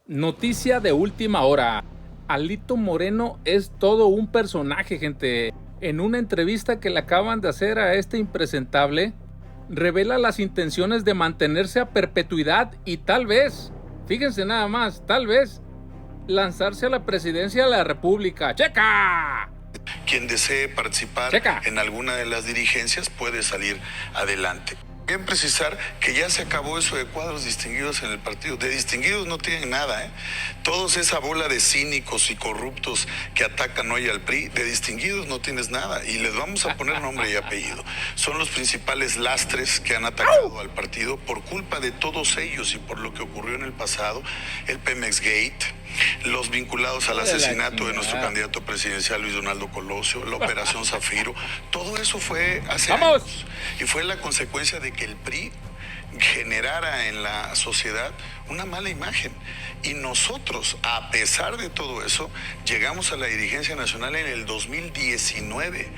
Noticia de última hora. Alito Moreno es todo un personaje, gente. En una entrevista que le acaban de hacer a este impresentable, revela las intenciones de mantenerse a perpetuidad y tal vez, fíjense nada más, tal vez, lanzarse a la presidencia de la República. ¡Checa! Quien desee participar en alguna de las dirigencias puede salir adelante. Bien precisar que ya se acabó eso de cuadros distinguidos en el partido. De distinguidos no tienen nada, ¿eh? Todos esa bola de cínicos y corruptos que atacan hoy al PRI, de distinguidos no tienes nada. Y les vamos a poner nombre y apellido. Son los principales lastres que han atacado al partido por culpa de todos ellos y por lo que ocurrió en el pasado. El Pemex Gate, los vinculados al asesinato de nuestro candidato presidencial Luis Donaldo Colosio, la Operación Zafiro, todo eso fue hace años y fue la consecuencia de que el PRI generara en la sociedad una mala imagen. Y nosotros, a pesar de todo eso, llegamos a la dirigencia nacional en el 2019.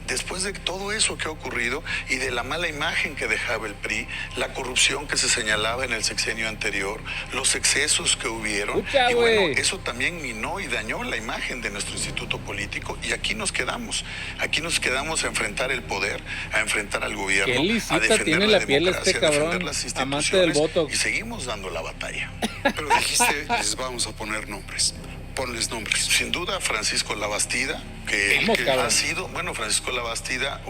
Después de todo eso que ha ocurrido y de la mala imagen que dejaba el PRI, la corrupción que se señalaba en el sexenio anterior, los excesos que hubieron, y bueno, eso también minó y dañó la imagen de nuestro instituto político, y aquí nos quedamos a enfrentar el poder, a enfrentar al gobierno, a defender tiene la piel este cabrón, amante del voto, y seguimos dando la batalla. Pero dijiste, les vamos a poner nombres. Ponles nombres. Sin duda, Francisco Labastida, que ha sido, Francisco Labastida,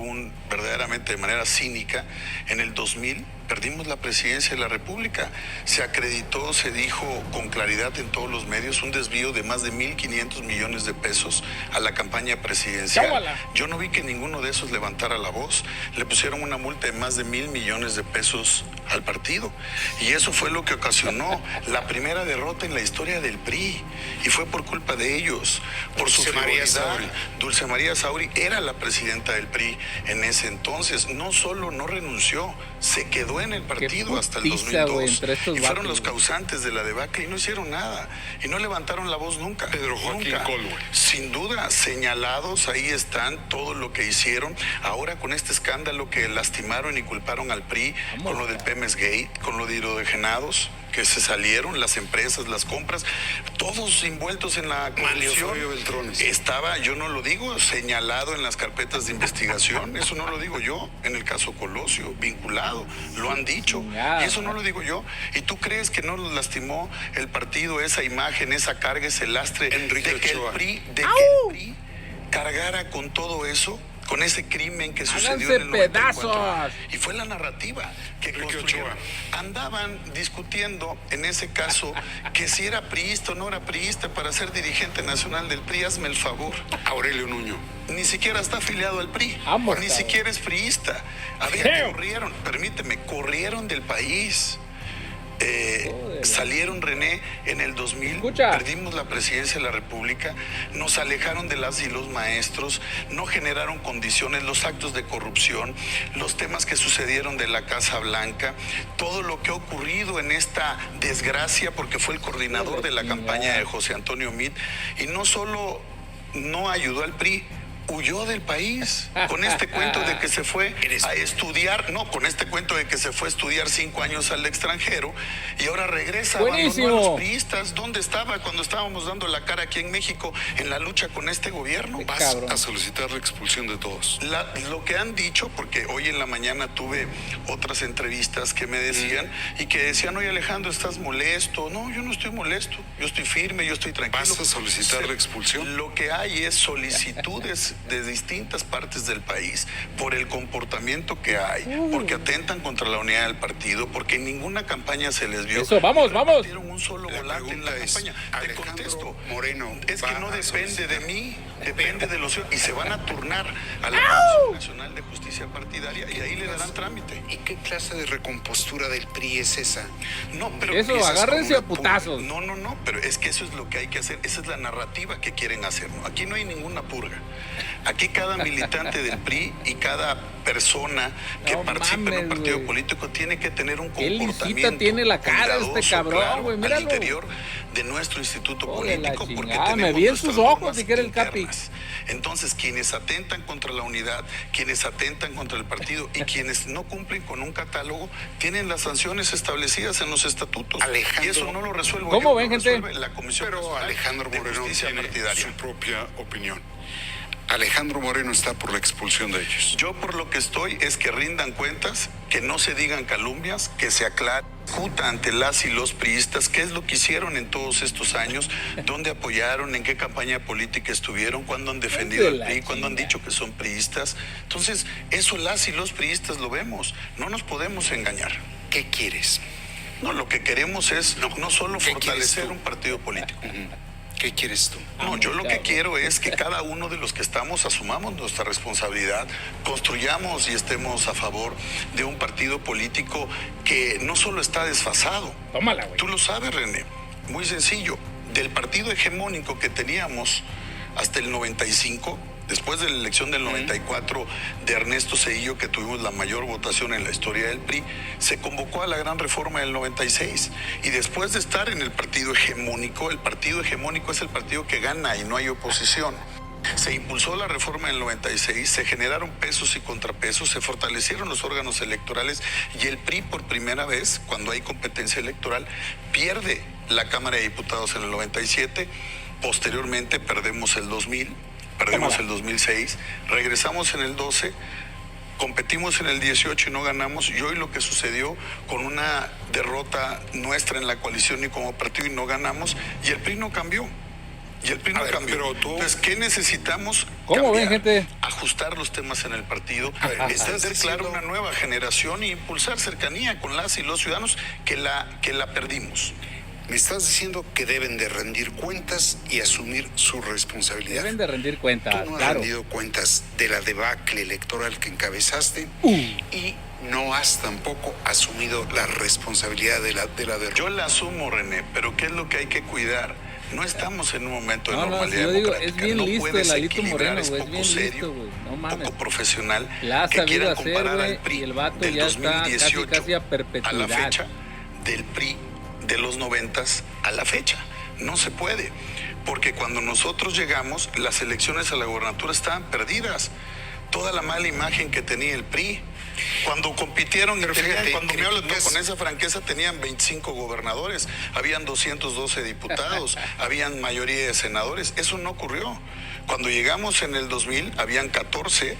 verdaderamente de manera cínica, en el 2000 perdimos la presidencia de la República. Se acreditó, se dijo con claridad en todos los medios, un desvío de más de 1.500 millones de pesos a la campaña presidencial. ¡Cábala! Yo no vi que ninguno de esos levantara la voz. Le pusieron una multa de más de 1.000 millones de pesos al partido. Y eso fue lo que ocasionó la primera derrota en la historia del PRI. Y fue por culpa de ellos, por su frivolidad. Dulce María Sauri era la presidenta del PRI en ese entonces. No solo no renunció, se quedó en el partido hasta el 2002. Y fueron los causantes de la debacle y no hicieron nada. Y no levantaron la voz nunca. Pedro Joaquín Colwell. Sin duda, señalados, ahí están todo lo que hicieron. Ahora con este escándalo que lastimaron y culparon al PRI, con lo del Pemex Gate, con lo de hidrogenados, que se salieron, las empresas, las compras, todos envueltos en la corrupción. Estaba, yo no lo digo, señalado en las carpetas de investigación, eso no lo digo yo, en el caso Colosio, vinculado, lo han dicho, y eso no lo digo yo. ¿Y tú crees que no nos lastimó el partido esa imagen, esa carga, ese lastre, de que el PRI cargara con todo eso? Con ese crimen que sucedió en el 94. Y fue la narrativa que construyeron. Andaban discutiendo en ese caso que si era priista o no era priista para ser dirigente nacional del PRI. Hazme el favor. Aurelio Nuño. Ni siquiera está afiliado al PRI. Ni siquiera es priista. A ver, corrieron del país. Salieron, René, en el 2000, perdimos la presidencia de la República, nos alejaron de las y los maestros, no generaron condiciones, los actos de corrupción, los temas que sucedieron de la Casa Blanca, todo lo que ha ocurrido en esta desgracia, porque fue el coordinador de la campaña de José Antonio Meade, y no solo no ayudó al PRI, huyó del país con este cuento de que se fue a estudiar, con este cuento de que se fue a estudiar 5 años al extranjero y ahora regresa, abandonó a los priistas. ¿Dónde estaba cuando estábamos dando la cara aquí en México en la lucha con este gobierno? Vas a solicitar la expulsión de todos. Lo que han dicho, porque hoy en la mañana tuve otras entrevistas que me decían y que decían, oye Alejandro, ¿estás molesto? No, yo no estoy molesto, yo estoy firme, yo estoy tranquilo. ¿Vas a solicitar la expulsión? Lo que hay es solicitudes de distintas partes del país por el comportamiento que hay, porque atentan contra la unidad del partido, porque en ninguna campaña se les vio. Eso, vamos. Dieron un solo volante en la campaña. Te contesto, Moreno, es que no depende de mí, depende de los y se van a turnar a la Comisión Nacional de Justicia Partidaria y ahí le darán trámite. ¿Y qué clase de recompostura del PRI es esa? No, pero eso, agárrense a putazos. No, pero es que eso es lo que hay que hacer, esa es la narrativa que quieren hacer, ¿no? Aquí no hay ninguna purga. Aquí cada militante del PRI y cada persona que participe en un partido político tiene que tener un comportamiento tiene la cara este cabrón, güey, míralo. Al interior de nuestro instituto político, porque tenemos me vi en sus ojos si quiere el Capi. Entonces, quienes atentan contra la unidad, quienes atentan contra el partido y quienes no cumplen con un catálogo, tienen las sanciones establecidas en los estatutos. Alejandro, y eso no lo resuelvo ¿cómo yo, ven, lo gente? La Comisión Pero Alejandro Moreno tiene partidaria. su propia opinión. Alejandro Moreno está por la expulsión de ellos. Yo por lo que estoy es que rindan cuentas, que no se digan calumnias, que se aclare, discuta ante las y los priistas qué es lo que hicieron en todos estos años, dónde apoyaron, en qué campaña política estuvieron, cuándo han defendido al PRI, cuándo han dicho que son priistas. Entonces, eso las y los priistas lo vemos, no nos podemos engañar. ¿Qué quieres? No, lo que queremos es no solo fortalecer un partido político. ¿Qué quieres tú? No, yo lo que quiero es que cada uno de los que estamos asumamos nuestra responsabilidad, construyamos y estemos a favor de un partido político que no solo está desfasado. Tómala, güey. Tú lo sabes, René. Muy sencillo. Del partido hegemónico que teníamos hasta el 95, después de la elección del 94 de Ernesto Zedillo, que tuvimos la mayor votación en la historia del PRI, se convocó a la gran reforma del 96. Y después de estar en el partido hegemónico es el partido que gana y no hay oposición. Se impulsó la reforma del 96, se generaron pesos y contrapesos, se fortalecieron los órganos electorales y el PRI por primera vez, cuando hay competencia electoral, pierde la Cámara de Diputados en el 97, posteriormente perdemos el 2000, perdemos el 2006, regresamos en el 12, competimos en el 18 y no ganamos, y hoy lo que sucedió con una derrota nuestra en la coalición y como partido y no ganamos, y el PRI no cambió. Pero tú... Entonces, ¿qué necesitamos? ¿Cómo cambiar, ven, gente? Ajustar los temas en el partido, hacer claro una nueva generación y impulsar cercanía con las y los ciudadanos que la perdimos. Me estás diciendo que deben de rendir cuentas y asumir su responsabilidad. Deben de rendir cuentas, Tú no has claro. rendido cuentas de la debacle electoral que encabezaste y no has tampoco asumido la responsabilidad de la derrota. Yo la asumo, René, pero ¿qué es lo que hay que cuidar? No estamos en un momento de normalidad yo digo, democrática. es bien no listo puedes el Alito equilibrar, Moreno, es güey, es poco bien serio, listo, güey, no mames. poco profesional, La ha que sabido quieran hacer, comparar güey, al PRI y el vato del ya está 2018 casi a a la perpetuidad. fecha, del PRI de los 90s a la fecha. No se puede, porque cuando nosotros llegamos, las elecciones a la gobernatura estaban perdidas. Toda la mala imagen que tenía el PRI. Cuando compitieron, cuando me hablas con esa franqueza, tenían 25 gobernadores, habían 212 diputados, habían mayoría de senadores. Eso no ocurrió. Cuando llegamos en el 2000, habían 14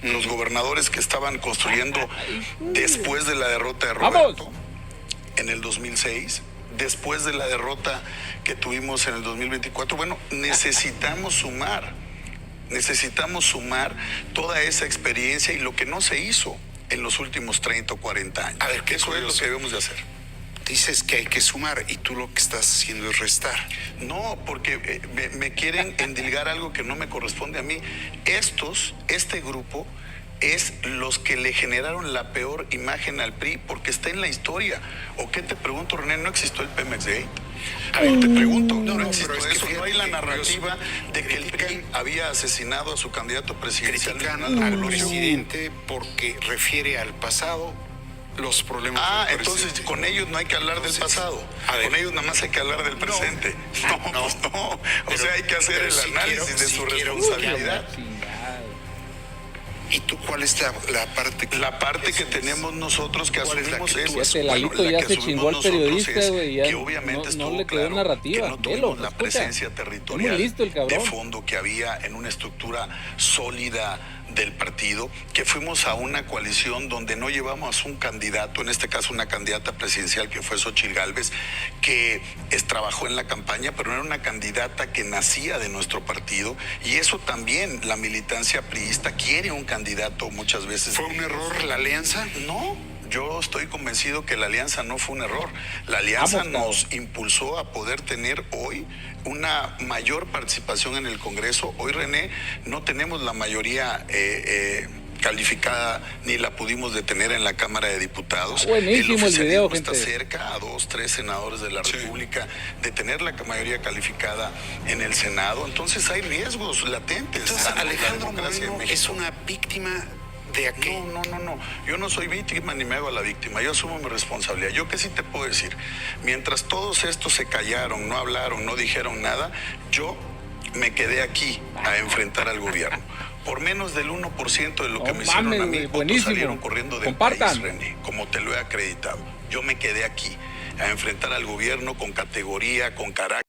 los gobernadores que estaban construyendo después de la derrota de Roberto. ¡Vamos! En el 2006, después de la derrota que tuvimos en el 2024. Bueno, necesitamos sumar toda esa experiencia y lo que no se hizo en los últimos 30 o 40 años. A ver, qué eso es lo que debemos de hacer. Dices que hay que sumar y tú lo que estás haciendo es restar. No, porque me quieren endilgar algo que no me corresponde a mí. Este grupo es los que le generaron la peor imagen al PRI porque está en la historia. ¿O qué te pregunto, René? ¿No existió el Pemex Gate? A ver, te pregunto, no existió eso. No hay la narrativa de que el PRI había asesinado a su candidato presidencial. Critican al presidente porque refiere al pasado los problemas del entonces presente. Con ellos no hay que hablar del pasado. Con ellos nada más hay que hablar del presente. No. O sea, hay que hacer el análisis de su responsabilidad. ¿Y tú cuál es la parte que... La parte que tenemos nosotros que asumimos es... El Alito ya se chingó al periodista, güey, ya que obviamente no le quedó narrativa. que no tuvimos la presencia territorial muy listo el cabrón. de fondo que había en una estructura sólida del partido, que fuimos a una coalición donde no llevamos un candidato, en este caso una candidata presidencial que fue Xóchitl Gálvez, que trabajó en la campaña, pero no era una candidata que nacía de nuestro partido, y eso también la militancia priista quiere un candidato muchas veces. ¿Fue un error la alianza? No. Yo estoy convencido que la alianza no fue un error. La alianza nos impulsó a poder tener hoy una mayor participación en el Congreso. Hoy, René, no tenemos la mayoría calificada ni la pudimos detener en la Cámara de Diputados. Buenísimo el video, gente. Está cerca a 2, 3 senadores de la República de tener la mayoría calificada en el Senado. Entonces hay riesgos latentes. Entonces, Alejandro Moreno es una víctima de aquello. No. Yo no soy víctima ni me hago a la víctima. Yo asumo mi responsabilidad. Yo qué sí te puedo decir. Mientras todos estos se callaron, no hablaron, no dijeron nada, yo me quedé aquí a enfrentar al gobierno. Por menos del 1% de lo que me hicieron a mí, otros salieron corriendo del país, René, como te lo he acreditado. Yo me quedé aquí a enfrentar al gobierno con categoría, con carácter.